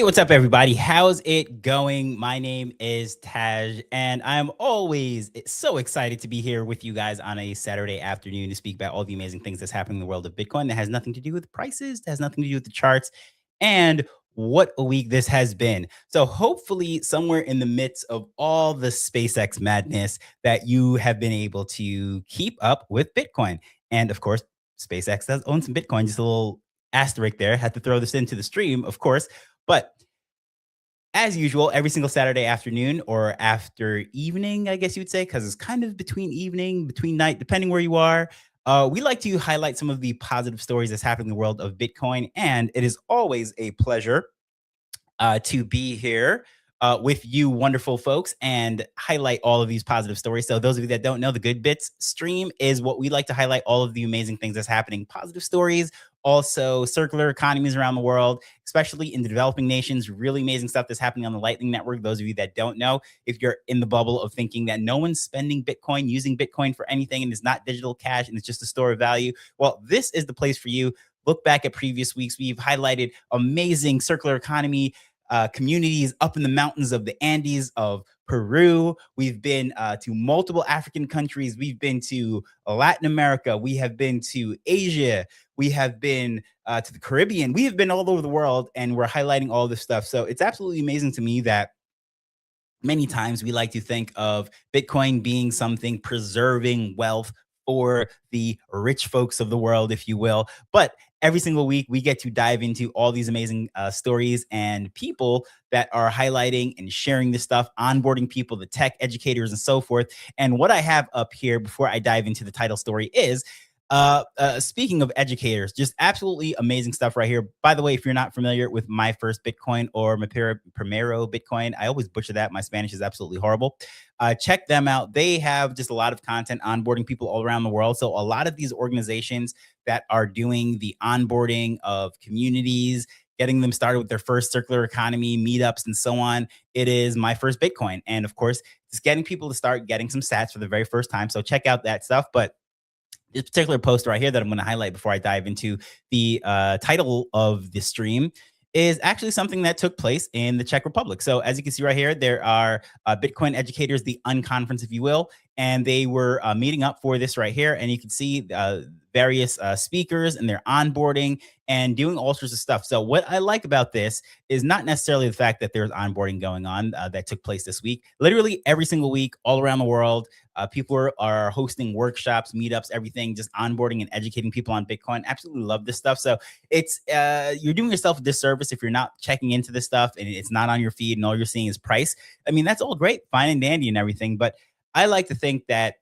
Hey, what's up, everybody? How's it going? My name is Taj, and I'm always so excited to be here with you guys on a Saturday afternoon to speak about all the amazing things that's happening in the world of Bitcoin that has nothing to do with prices, that has nothing to do with the charts, and what a week this has been. So, hopefully, somewhere in the midst of all the SpaceX madness, that you have been able to keep up with Bitcoin. And of course, SpaceX does own some Bitcoin, just a little asterisk there. Had to throw this into the stream, of course. But as usual, every single Saturday afternoon or after evening, I guess you would say, because it's kind of between evening, between night, depending where you are. We like to highlight some of the positive stories that's happening in the world of Bitcoin. And it is always a pleasure to be here with you, wonderful folks, and highlight all of these positive stories. So, those of you that don't know, the Good Bits stream is what we like to highlight all of the amazing things that's happening, positive stories, also circular economies around the world, especially in the developing nations. Really amazing stuff that's happening on the Lightning Network. Those of you that don't know, if you're in the bubble of thinking that no one's spending Bitcoin, using Bitcoin for anything, and it's not digital cash and it's just a store of value, well, this is the place for you. Look back at previous weeks. We've highlighted amazing circular economy communities up in the mountains of the Andes of Peru. We've been to multiple African countries. We've been to Latin America. We have been to Asia. We have been to the Caribbean. We have been all over the world, and we're highlighting all this stuff. So it's absolutely amazing to me that many times we like to think of Bitcoin being something preserving wealth for the rich folks of the world, if you will. But every single week, we get to dive into all these amazing stories and people that are highlighting and sharing this stuff, onboarding people, the tech educators, and so forth. And what I have up here before I dive into the title story is speaking of educators, just absolutely amazing stuff right here. By the way, if you're not familiar with My First Bitcoin or My Primero Bitcoin, I always butcher that. My Spanish is absolutely horrible. Check them out. They have just a lot of content onboarding people all around the world. So a lot of these organizations that are doing the onboarding of communities, getting them started with their first circular economy meetups and so on. It is My First Bitcoin. And of course, just getting people to start getting some sats for the very first time. So check out that stuff. But this particular post right here that I'm going to highlight before I dive into the title of the stream is actually something that took place in the Czech Republic. So as you can see right here, there are Bitcoin educators, the unconference, if you will, and they were meeting up for this right here. And you can see various speakers and their onboarding and doing all sorts of stuff. So what I like about this is not necessarily the fact that there's onboarding going on that took place this week. Literally every single week, all around the world, people are hosting workshops, meetups, everything, just onboarding and educating people on Bitcoin. Absolutely love this stuff. So it's you're doing yourself a disservice if you're not checking into this stuff and it's not on your feed and all you're seeing is price. I mean, that's all great, fine and dandy and everything, but I like to think that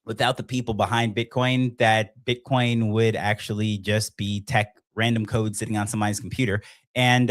without the people behind Bitcoin, that Bitcoin would actually just be tech random code sitting on somebody's computer. And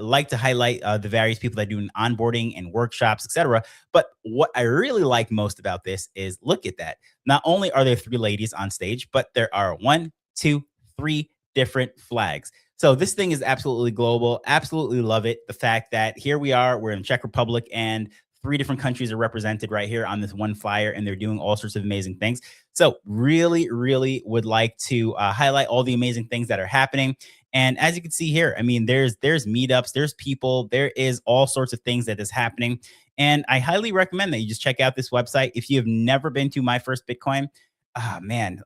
like to highlight the various people that do onboarding and workshops, etc. But what I really like most about this is look at that. Not only are there three ladies on stage, but there are one, two, three different flags. So this thing is absolutely global. Absolutely love it. The fact that here we are, we're in Czech Republic, and three different countries are represented right here on this one flyer, and they're doing all sorts of amazing things. So really, really would like to highlight all the amazing things that are happening. And as you can see here, I mean, there's meetups, there's people, there is all sorts of things that is happening. And I highly recommend that you just check out this website. If you have never been to My First Bitcoin, man,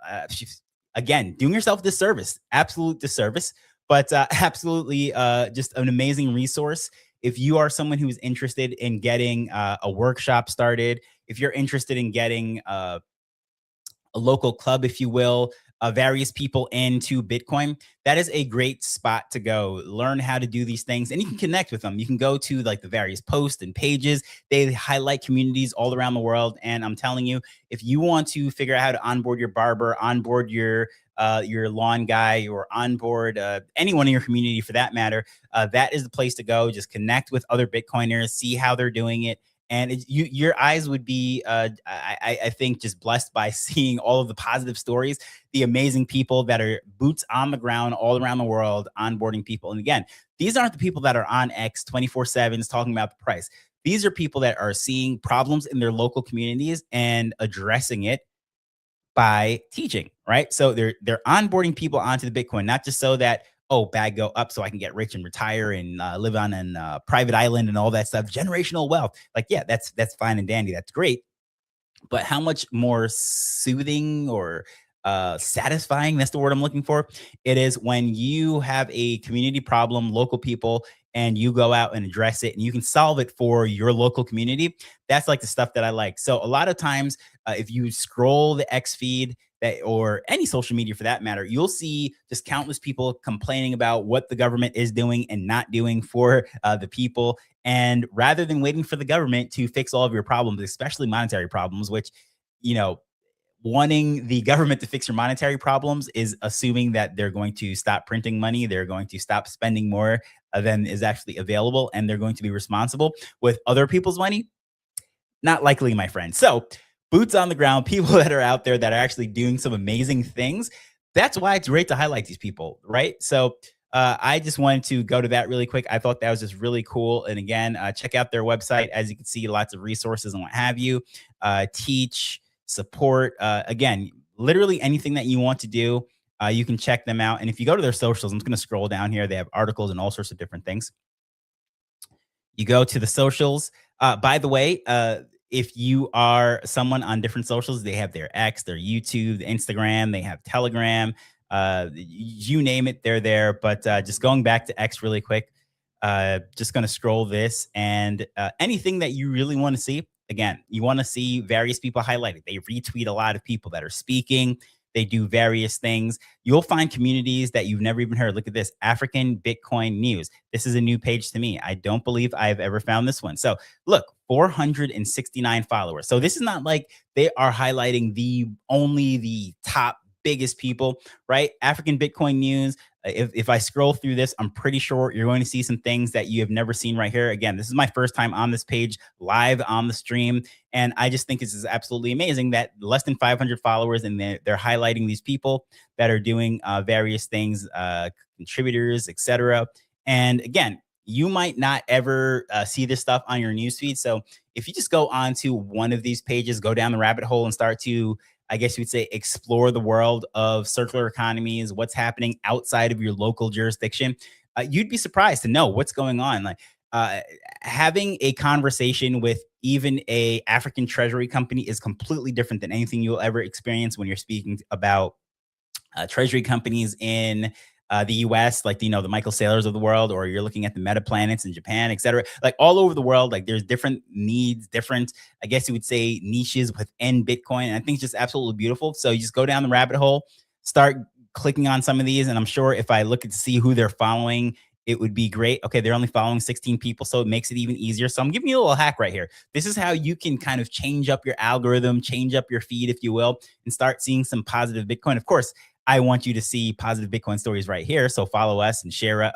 again, doing yourself a disservice, absolute disservice, but absolutely just an amazing resource. If you are someone who is interested in getting a workshop started, if you're interested in getting a local club, if you will, various people into Bitcoin, that is a great spot to go. Learn how to do these things, and you can connect with them. You can go to like the various posts and pages. They highlight communities all around the world. And I'm telling you, if you want to figure out how to onboard your barber, onboard your lawn guy, or onboard anyone in your community for that matter, that is the place to go. Just connect with other Bitcoiners, see how they're doing it. And your eyes would be, I think, just blessed by seeing all of the positive stories, the amazing people that are boots on the ground all around the world, onboarding people. And again, these aren't the people that are on X 24/7 talking about the price. These are people that are seeing problems in their local communities and addressing it by teaching, right? So they're onboarding people onto the Bitcoin, not just so that, oh, bad go up so I can get rich and retire and live on a private island and all that stuff. Generational wealth. Like, yeah, that's fine and dandy. That's great, but how much more soothing or satisfying, that's the word I'm looking for, it is when you have a community problem, local people, and you go out and address it and you can solve it for your local community. That's like the stuff that I like. So a lot of times, if you scroll the X feed, that, or any social media for that matter, you'll see just countless people complaining about what the government is doing and not doing for the people. And rather than waiting for the government to fix all of your problems, especially monetary problems, which, you know, wanting the government to fix your monetary problems is assuming that they're going to stop printing money, they're going to stop spending more than is actually available, and they're going to be responsible with other people's money. Not likely, my friend. So, boots on the ground, people that are out there that are actually doing some amazing things. That's why it's great to highlight these people, right? So, I just wanted to go to that really quick. I thought that was just really cool. And again, check out their website. As you can see, lots of resources and what have you. Teach, support. Again, literally anything that you want to do, you can check them out. And if you go to their socials, I'm just going to scroll down here. They have articles and all sorts of different things. You go to the socials. By the way, if you are someone on different socials, they have their X, their YouTube, the Instagram, they have Telegram, you name it, they're there. But just going back to X really quick, just going to scroll this and anything that you really want to see. Again, you want to see various people highlighted. They retweet a lot of people that are speaking. They do various things. You'll find communities that you've never even heard. Look at this, African Bitcoin News. This is a new page to me. I don't believe I've ever found this one. So look, 469 followers. So this is not like they are highlighting the only the top biggest people, right? African Bitcoin News. If I scroll through this, I'm pretty sure you're going to see some things that you have never seen right here. Again, this is my first time on this page live on the stream. And I just think this is absolutely amazing that less than 500 followers and they're highlighting these people that are doing various things, contributors, etc. And again, you might not ever see this stuff on your newsfeed. So if you just go onto one of these pages, go down the rabbit hole and start to, I guess you would say, explore the world of circular economies, what's happening outside of your local jurisdiction, you'd be surprised to know what's going on. Like having a conversation with even a African treasury company is completely different than anything you'll ever experience when you're speaking about treasury companies in the US, like, you know, the Michael Saylors of the world, or you're looking at the Meta Planets in Japan, et cetera. Like all over the world, like there's different needs, different, I guess you would say, niches within Bitcoin. And I think it's just absolutely beautiful. So you just go down the rabbit hole, start clicking on some of these. And I'm sure if I look at to see who they're following, it would be great. Okay, they're only following 16 people, so it makes it even easier. So I'm giving you a little hack right here. This is how you can kind of change up your algorithm, change up your feed, if you will, and start seeing some positive Bitcoin. Of course, I want you to see positive Bitcoin stories right here. So follow us and share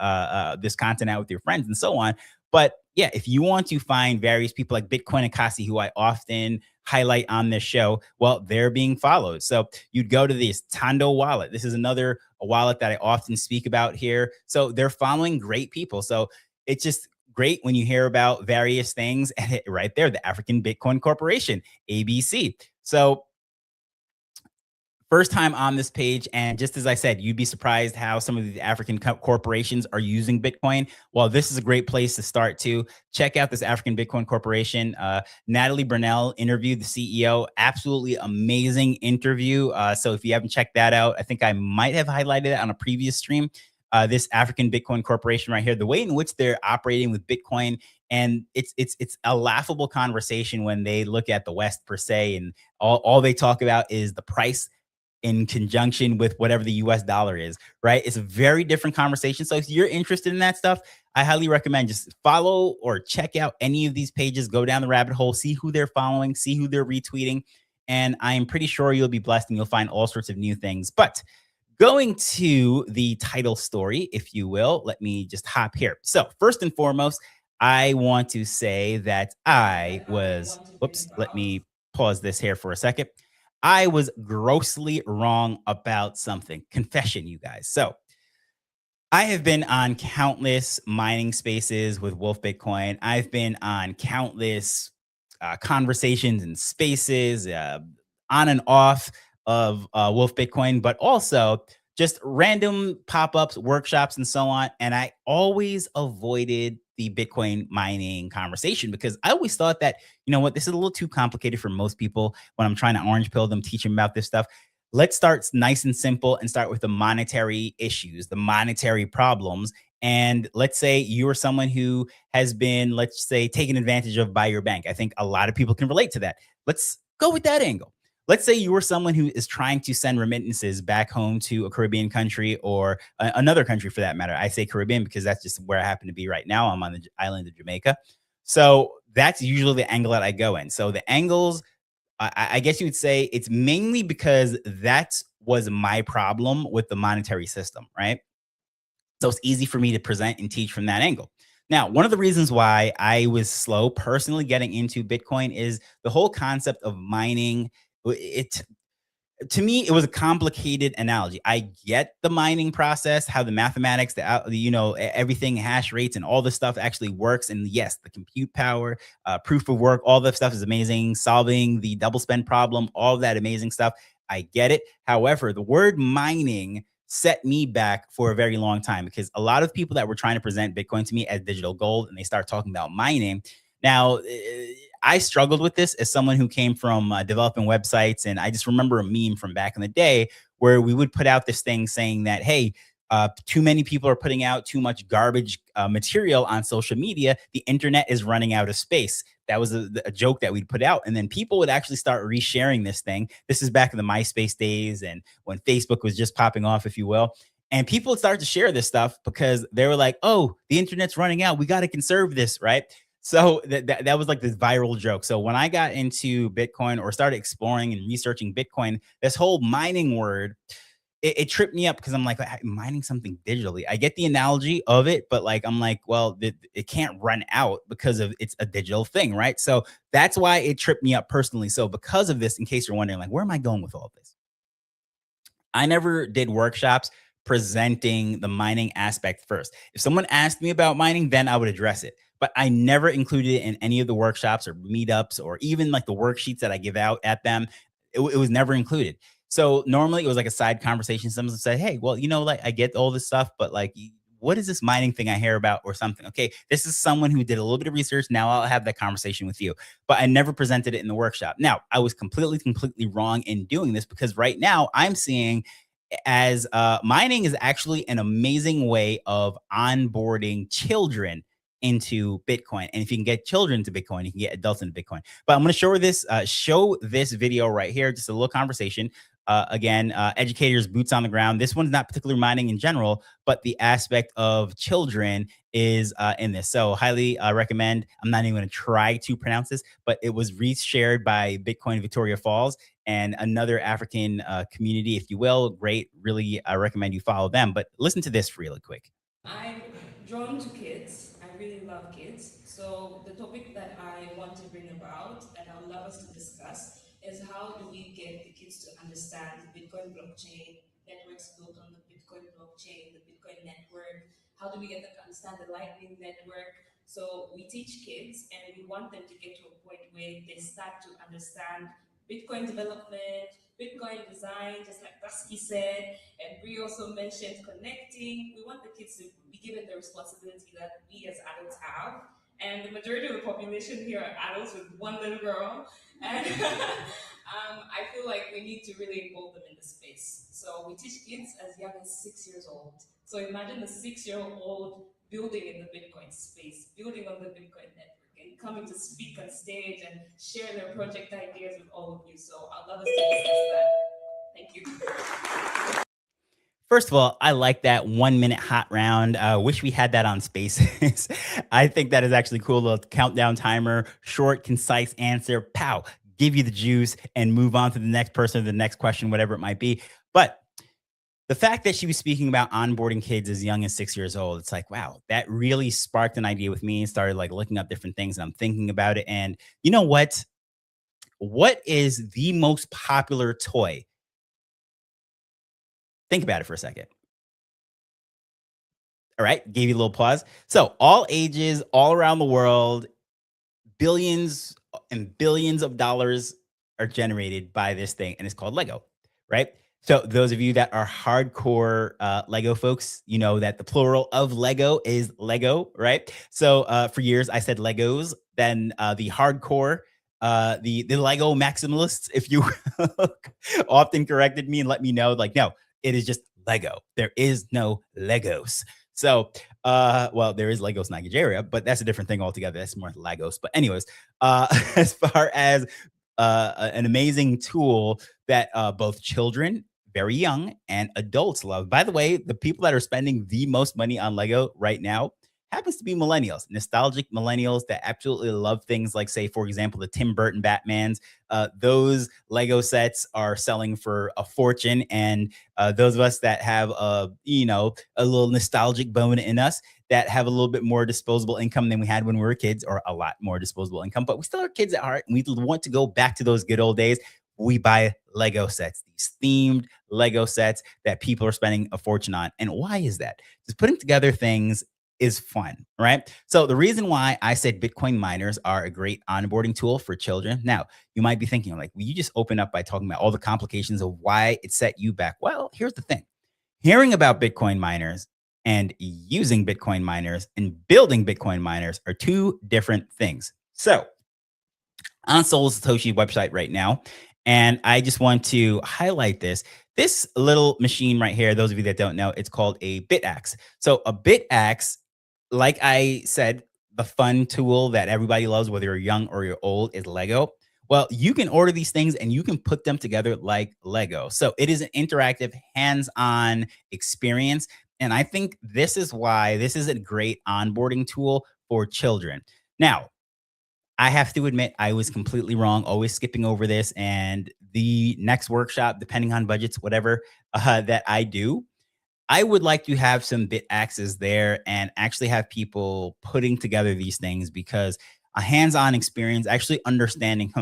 this content out with your friends and so on. But yeah, if you want to find various people like Bitcoin Akasi, who I often highlight on this show, well, they're being followed. So you'd go to this Tondo wallet. This is another wallet that I often speak about here. So they're following great people. So it's just great when you hear about various things, and right there, the African Bitcoin Corporation, ABC. So first time on this page. And just as I said, you'd be surprised how some of the African corporations are using Bitcoin. Well, this is a great place to start too. Check out this African Bitcoin Corporation. Natalie Brunell interviewed the CEO. Absolutely amazing interview. So if you haven't checked that out, I think I might have highlighted it on a previous stream. This African Bitcoin Corporation right here, the way in which they're operating with Bitcoin, and it's a laughable conversation when they look at the West per se, and all they talk about is the price in conjunction with whatever the US dollar is, right? It's a very different conversation. So if you're interested in that stuff, I highly recommend just follow or check out any of these pages, go down the rabbit hole, see who they're following, see who they're retweeting. And I'm pretty sure you'll be blessed and you'll find all sorts of new things. But going to the title story, if you will, let me just hop here. So first and foremost, I want to say that whoops, let me pause this here for a second. I was grossly wrong about something. Confession, you guys. So I have been on countless mining spaces with Wolf Bitcoin. I've been on countless conversations and spaces on and off of Wolf Bitcoin, but also just random pop-ups, workshops, and so on. And I always avoided the Bitcoin mining conversation because I always thought that, you know what, this is a little too complicated for most people when I'm trying to orange pill them, teach them about this stuff. Let's start nice and simple and start with the monetary issues, the monetary problems. And let's say you're someone who has been, let's say, taken advantage of by your bank. I think a lot of people can relate to that. Let's go with that angle. Let's say you were someone who is trying to send remittances back home to a Caribbean country or another country for that matter. I say Caribbean because that's just where I happen to be right now. I'm on the island of Jamaica. So that's usually the angle that I go in. So the angles, I guess you would say it's mainly because that was my problem with the monetary system, right? So it's easy for me to present and teach from that angle. Now, one of the reasons why I was slow personally getting into Bitcoin is the whole concept of mining. It To me, it was a complicated analogy. I get the mining process, how the mathematics, everything, hash rates, and all this stuff actually works. And yes, the compute power, proof of work, all that stuff is amazing. Solving the double spend problem, all that amazing stuff. I get it. However, the word mining set me back for a very long time because a lot of people that were trying to present Bitcoin to me as digital gold and they start talking about mining. Now, I struggled with this as someone who came from developing websites. And I just remember a meme from back in the day where we would put out this thing saying that, hey, too many people are putting out too much garbage material on social media. The internet is running out of space. That was a joke that we'd put out. And then people would actually start resharing this thing. This is back in the MySpace days and when Facebook was just popping off, if you will. And people would start to share this stuff because they were like, oh, the internet's running out. We got to conserve this, right? So that was like this viral joke. So when I got into Bitcoin or started exploring and researching Bitcoin, this whole mining word, it tripped me up because I'm like, mining something digitally. I get the analogy of it, but like I'm like, well, it can't run out because of it's a digital thing, right? So that's why it tripped me up personally. So because of this, in case you're wondering, like, where am I going with all this? I never did workshops presenting the mining aspect first. If someone asked me about mining, then I would address it. But I never included it in any of the workshops or meetups or even like the worksheets that I give out at them. It was never included. So normally it was like a side conversation. Someone would say, hey, well, like I get all this stuff, but like, what is this mining thing I hear about or something? Okay, this is someone who did a little bit of research. Now I'll have that conversation with you. But I never presented it in the workshop. Now I was completely wrong in doing this because right now I'm seeing as mining is actually an amazing way of onboarding children into Bitcoin. And if you can get children to Bitcoin, you can get adults into Bitcoin. But I'm going to show this video right here, just a little conversation. Again, educators, boots on the ground. This one's not particularly mining in general, but the aspect of children is in this. So highly recommend. I'm not even going to try to pronounce this, but it was reshared by Bitcoin Victoria Falls and another African community, if you will. Great. Really, I recommend you follow them. But listen to this really quick. I'm drawn to kids. I really love kids. So the topic that I want to bring about and I would love us to discuss is how do we get the kids to understand the Bitcoin blockchain, networks built on the Bitcoin blockchain, the Bitcoin network. How do we get them to understand the Lightning network? So we teach kids and we want them to get to a point where they start to understand Bitcoin development, Bitcoin design, just like Dusky said, and Bree also mentioned connecting. We want the kids to be given the responsibility that we as adults have. And the majority of the population here are adults with one little girl. And I feel like we need to really involve them in the space. So we teach kids as young as 6 years old. So imagine a 6 year old building in the Bitcoin space, building on the Bitcoin network, and coming to speak on stage and share their project ideas with all of you. So I'd love us to discuss that. Thank you. First of all, I like that 1 minute hot round. Wish we had that on Spaces. I think that is actually cool. Little countdown timer, short, concise answer, pow, give you the juice and move on to the next person, the next question, whatever it might be. But the fact that she was speaking about onboarding kids as young as 6 years old, it's like, wow, that really sparked an idea with me and started like looking up different things and I'm thinking about it. And you know what? What is the most popular toy? Think about it for a second. All right, gave you a little pause. So, all ages, all around the world, billions and billions of dollars are generated by this thing, and it's called Lego, right? So those of you that are hardcore Lego folks, you know that the plural of Lego is Lego, right? So for years I said Legos. Then the hardcore, the Lego maximalists, if you often corrected me and let me know, like, no, it is just Lego. There is no Legos. So, well, there is Legos Nigeria, but that's a different thing altogether. That's more Legos. But anyways, as far as an amazing tool that both children, very young, and adults love. By the way, the people that are spending the most money on Lego right now happens to be millennials, nostalgic millennials that absolutely love things like, say, for example, the Tim Burton Batmans. Those Lego sets are selling for a fortune, and those of us that have a little nostalgic bone in us that have a little bit more disposable income than we had when we were kids, or a lot more disposable income, but we still are kids at heart, and we want to go back to those good old days. We buy Lego sets, these themed Lego sets that people are spending a fortune on. And why is that? Just putting together things is fun, right? So the reason why I said Bitcoin miners are a great onboarding tool for children. Now, you might be thinking like, well, you just open up by talking about all the complications of why it set you back. Well, here's the thing. Hearing about Bitcoin miners and using Bitcoin miners and building Bitcoin miners are two different things. So on Soul Satoshi website right now. And I just want to highlight this. This little machine right here, those of you that don't know, it's called a bit axe. So a bit axe, like I said, the fun tool that everybody loves, whether you're young or you're old, is Lego. Well, you can order these things and you can put them together like Lego. So it is an interactive, hands-on experience. And I think this is why this is a great onboarding tool for children. Now, I have to admit, I was completely wrong, always skipping over this. And the next workshop, depending on budgets, whatever that I do, I would like to have some bit axes there and actually have people putting together these things, because a hands-on experience, actually understanding,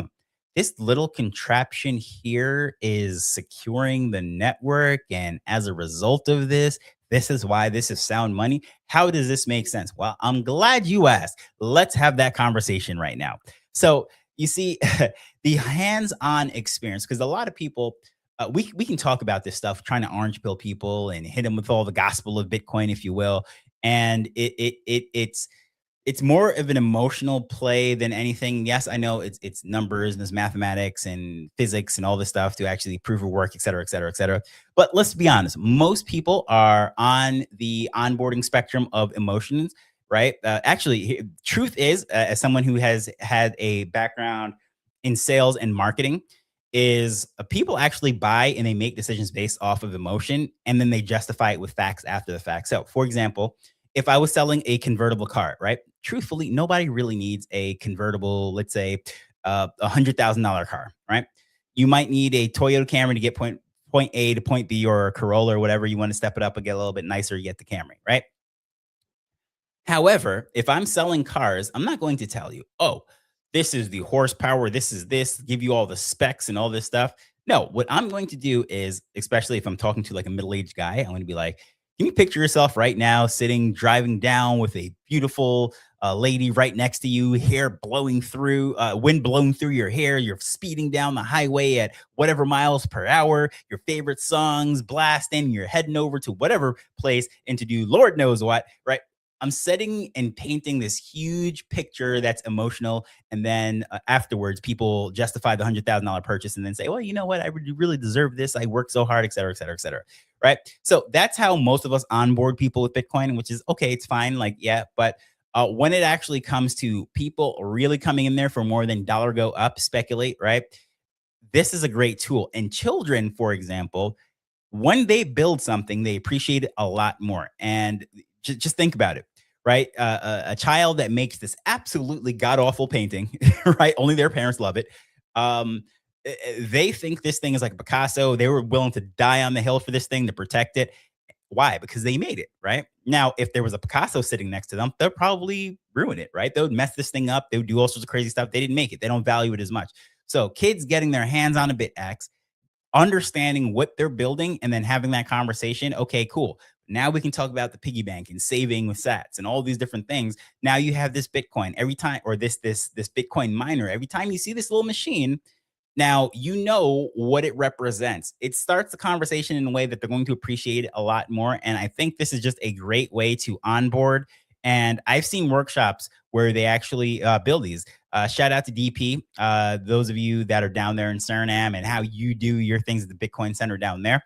this little contraption here is securing the network. And as a result of this, this is why this is sound money. How does this make sense? Well, I'm glad you asked. Let's have that conversation right now. So you see, the hands-on experience, because a lot of people, we can talk about this stuff, trying to orange pill people and hit them with all the gospel of Bitcoin, if you will, and it's more of an emotional play than anything. Yes, I know it's numbers and there's mathematics and physics and all this stuff to actually prove your work, et cetera, et cetera, et cetera. But let's be honest, most people are on the onboarding spectrum of emotions, right? Actually, truth is, as someone who has had a background in sales and marketing, is people actually buy and they make decisions based off of emotion, and then they justify it with facts after the fact. So, for example, if I was selling a convertible car, right? Truthfully, nobody really needs a convertible, let's say $100,000 car, right? You might need a Toyota Camry to get point A to point B, or a Corolla or whatever. You want to step it up and get a little bit nicer, you get the Camry, right? However, if I'm selling cars, I'm not going to tell you, oh, this is the horsepower, this is this, give you all the specs and all this stuff. No, what I'm going to do is, especially if I'm talking to like a middle aged guy, I'm going to be like, can you picture yourself right now sitting, driving down with a beautiful lady right next to you, hair blowing through, wind blowing through your hair. You're speeding down the highway at whatever miles per hour, your favorite songs blasting, you're heading over to whatever place and to do Lord knows what, right? I'm setting and painting this huge picture that's emotional. And then afterwards, people justify the $100,000 purchase and then say, well, you know what? I really deserve this. I worked so hard, et cetera, et cetera, et cetera. Right. So that's how most of us onboard people with Bitcoin, which is okay. It's fine. Like, yeah. But when it actually comes to people really coming in there for more than dollar go up, speculate, right? This is a great tool. And children, for example, when they build something, they appreciate it a lot more. And just think about it, right? A child that makes this absolutely god awful painting, right? Only their parents love it. Um, they think this thing is like Picasso. They were willing to die on the hill for this thing to protect it. Why? Because they made it, right? Now, if there was a Picasso sitting next to them, they'll probably ruin it, right? They would mess this thing up. They would do all sorts of crazy stuff. They didn't make it. They don't value it as much. So kids getting their hands on a BitX, understanding what they're building, and then having that conversation. Okay, cool. Now we can talk about the piggy bank and saving with sats and all these different things. Now you have this Bitcoin every time, or this Bitcoin miner. Every time you see this little machine, Now, you know what it represents. It starts the conversation in a way that they're going to appreciate it a lot more. And I think this is just a great way to onboard. And I've seen workshops where they actually build these. Shout out to DP, those of you that are down there in Suriname and how you do your things at the Bitcoin Center down there.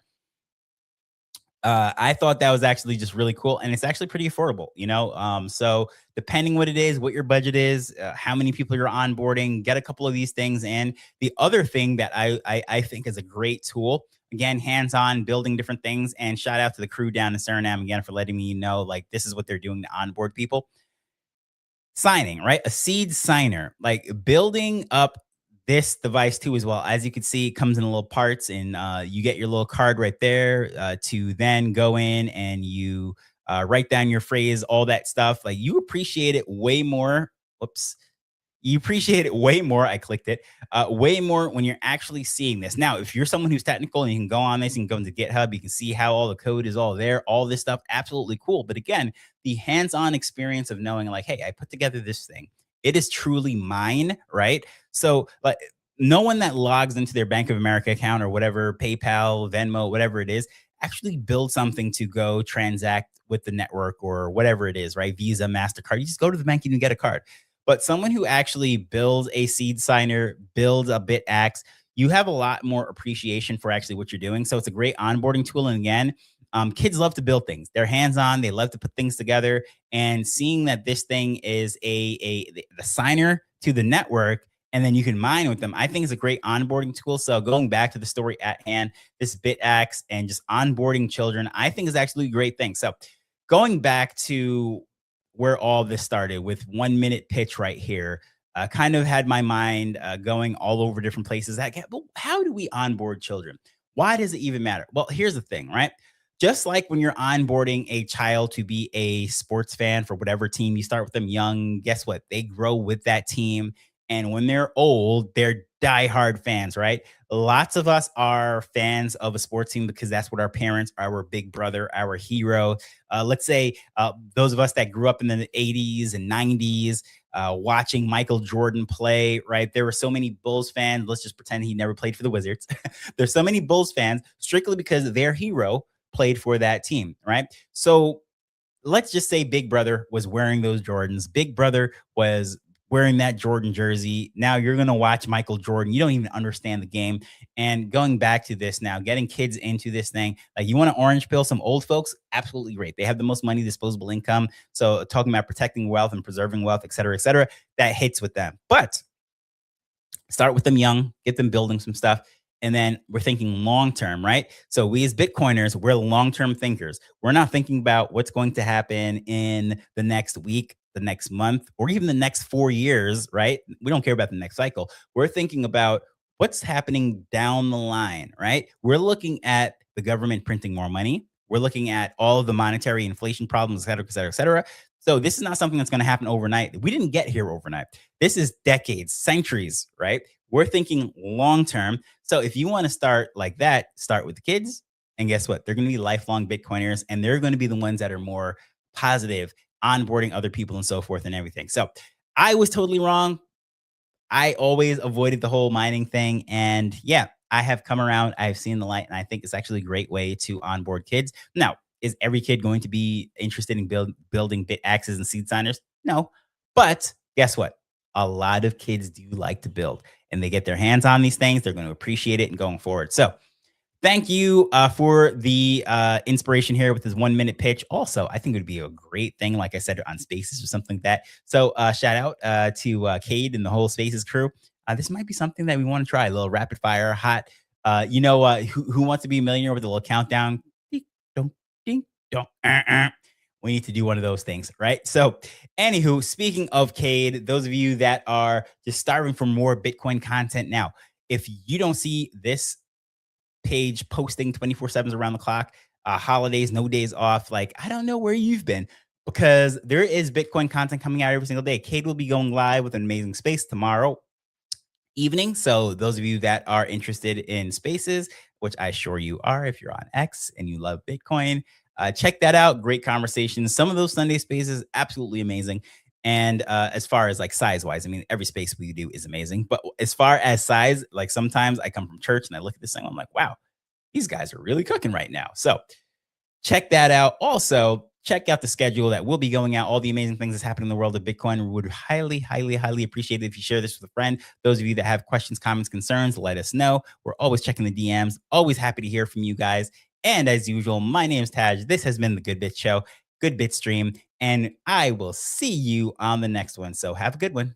I thought that was actually just really cool, and it's actually pretty affordable, you know. So depending what it is, what your budget is, how many people you're onboarding, get a couple of these things. And the other thing that I think is a great tool, again, hands-on building different things. And shout out to the crew down in Suriname again for letting me know like this is what they're doing to onboard people. Signing, right? A seed signer, like building up this device too, as well. As you can see, it comes in little parts, and you get your little card right there to then go in and you write down your phrase, all that stuff. Like you appreciate it way more. Whoops, you appreciate it way more. I clicked it way more when you're actually seeing this. Now, if you're someone who's technical and you can go on this, you can go into GitHub, you can see how all the code is all there, all this stuff, absolutely cool. But again, the hands-on experience of knowing, like, hey, I put together this thing. It is truly mine, right? So, like, no one that logs into their Bank of America account or whatever, PayPal, Venmo, whatever it is, actually build something to go transact with the network or whatever it is, right? Visa, MasterCard. You just go to the bank and you get a card. But someone who actually builds a seed signer, builds a BitX, you have a lot more appreciation for actually what you're doing. So it's a great onboarding tool. And again, kids love to build things. They're hands-on. They love to put things together. And seeing that this thing is the signer to the network, and then you can mine with them, I think is a great onboarding tool. So going back to the story at hand, this BitX and just onboarding children, I think is actually a great thing. So going back to where all this started with 1 minute pitch right here. Kind of had my mind going all over different places. Well, how do we onboard children? Why does it even matter? Well, here's the thing, right? Just like when you're onboarding a child to be a sports fan for whatever team, you start with them young. Guess what? They grow with that team. And when they're old, they're diehard fans, right? Lots of us are fans of a sports team because that's what our parents, our big brother, our hero. Let's say those of us that grew up in the 80s and 90s, watching Michael Jordan play, right? There were so many Bulls fans. Let's just pretend he never played for the Wizards. There's so many Bulls fans strictly because their hero played for that team, right? So let's just say Big Brother was wearing those Jordans. Big Brother was wearing that Jordan jersey. Now you're going to watch Michael Jordan. You don't even understand the game. And going back to this now, getting kids into this thing, like you want to orange pill some old folks? Absolutely great. They have the most money, disposable income. So talking about protecting wealth and preserving wealth, et cetera, that hits with them. But start with them young, get them building some stuff. And then we're thinking long term, right? So we as Bitcoiners, we're long term thinkers. We're not thinking about what's going to happen in the next week, the next month, or even the next 4 years, right? We don't care about the next cycle. We're thinking about what's happening down the line, right? We're looking at the government printing more money. We're looking at all of the monetary inflation problems, et cetera, et cetera, et cetera. So this is not something that's going to happen overnight. We didn't get here overnight. This is decades, centuries, right? We're thinking long term. So if you want to start like that, start with the kids. And guess what? They're going to be lifelong Bitcoiners, and they're going to be the ones that are more positive, onboarding other people and so forth and everything. So I was totally wrong. I always avoided the whole mining thing. And yeah, I have come around. I've seen the light, and I think it's actually a great way to onboard kids. Now, is every kid going to be interested in building bit axes and seed signers? No. But guess what? A lot of kids do like to build, and they get their hands on these things. They're going to appreciate it and going forward. So thank you for the inspiration here with this 1 minute pitch. Also, I think it would be a great thing, like I said, on Spaces or something like that. So shout out to Cade and the whole Spaces crew. This might be something that we want to try, a little rapid fire, hot. Who wants to be a millionaire with a little countdown? Ding, dong, ding, dong, We need to do one of those things, right? So, anywho, speaking of Cade, those of you that are just starving for more Bitcoin content now, if you don't see this page posting 24/7 around the clock, holidays, no days off. Like, I don't know where you've been because there is Bitcoin content coming out every single day. Kate will be going live with an amazing space tomorrow evening. So those of you that are interested in spaces, which I assure you are, if you're on X and you love Bitcoin, check that out. Great conversations. Some of those Sunday spaces, absolutely amazing. And as far as like size wise, I mean, every space we do is amazing. But as far as size, like sometimes I come from church and I look at this thing, I'm like, wow, these guys are really cooking right now. So check that out. Also, check out the schedule that will be going out, all the amazing things that's happening in the world of Bitcoin. We would highly, highly, highly appreciate it if you share this with a friend. Those of you that have questions, comments, concerns, let us know. We're always checking the DMs, always happy to hear from you guys. And as usual, my name is Taj. This has been the Good Bit Show, Good Bit Stream, and I will see you on the next one. So have a good one.